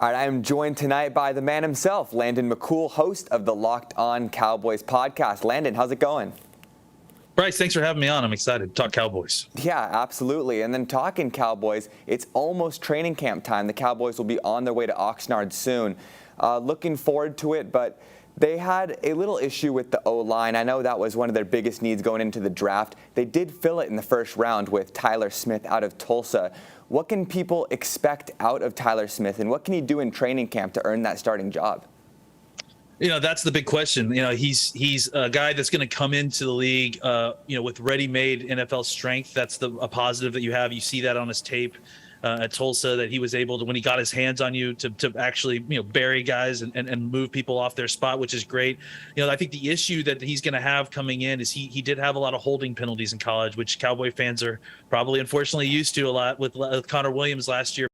All right, I am joined tonight by the man himself, Landon McCool, host of the Locked On Cowboys podcast. Landon, how's it going? Bryce, thanks for having me on. I'm excited to talk Cowboys. Yeah, absolutely. And then talking Cowboys, it's almost training camp time. The Cowboys will be on their way to Oxnard soon. Looking forward to it, but they had a little issue with the O-line. I know that was one of their biggest needs going into the draft. They did fill it in the first round with Tyler Smith out of Tulsa. What can people expect out of Tyler Smith, and what can he do in training camp to earn that starting job? You know, that's the big question. You know, he's a guy that's going to come into the league, with ready-made NFL strength. That's a positive that you have. You see that on his tape at Tulsa, that he was able to, when he got his hands on you, to actually, bury guys and move people off their spot, which is great. You know, I think the issue that he's going to have coming in is he did have a lot of holding penalties in college, which Cowboy fans are probably unfortunately used to a lot with Connor Williams last year.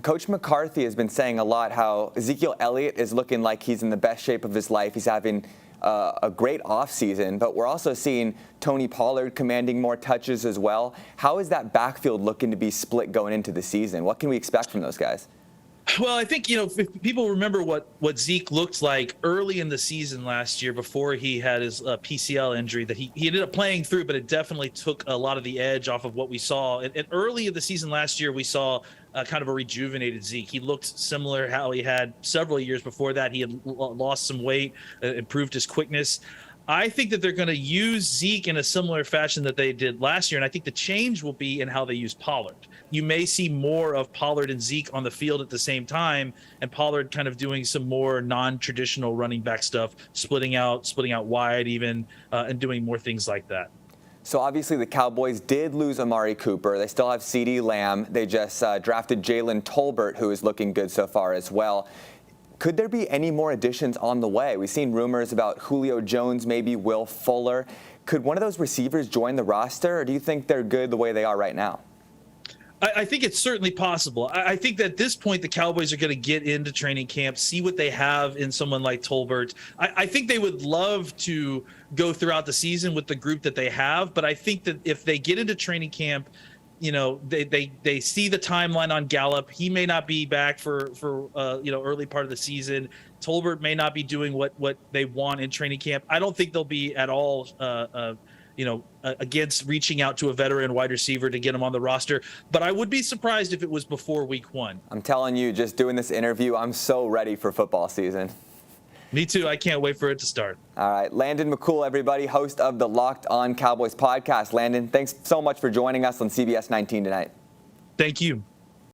Coach McCarthy has been saying a lot how Ezekiel Elliott is looking like he's in the best shape of his life. He's having a great offseason, but we're also seeing Tony Pollard commanding more touches as well. How is that backfield looking to be split going into the season? What can we expect from those guys? Well, I think, if people remember what Zeke looked like early in the season last year before he had his PCL injury that he ended up playing through, but it definitely took a lot of the edge off of what we saw. And early in the season last year, we saw kind of a rejuvenated Zeke. He looked similar how he had several years before that. He had lost some weight, improved his quickness. I think that they're going to use Zeke in a similar fashion that they did last year, and I think the change will be in how they use Pollard. You may see more of Pollard and Zeke on the field at the same time, and Pollard kind of doing some more non-traditional running back stuff, splitting out wide even, and doing more things like that. So obviously the Cowboys did lose Amari Cooper. They still have CeeDee Lamb. They just drafted Jalen Tolbert, who is looking good so far as well. Could there be any more additions on the way? We've seen rumors about Julio Jones, maybe Will Fuller. Could one of those receivers join the roster, or do you think they're good the way they are right now? I think it's certainly possible. I think that at this point, the Cowboys are going to get into training camp, see what they have in someone like Tolbert. I think they would love to go throughout the season with the group that they have, but I think that if they get into training camp, they see the timeline on Gallup. He may not be back for early part of the season. Tolbert may not be doing what they want in training camp. I don't think they'll be at all against reaching out to a veteran wide receiver to get him on the roster. But I would be surprised if it was before week 1. I'm telling you, just doing this interview, I'm so ready for football season. Me too. I can't wait for it to start. All right. Landon McCool, everybody, host of the Locked On Cowboys podcast. Landon, thanks so much for joining us on CBS 19 tonight. Thank you.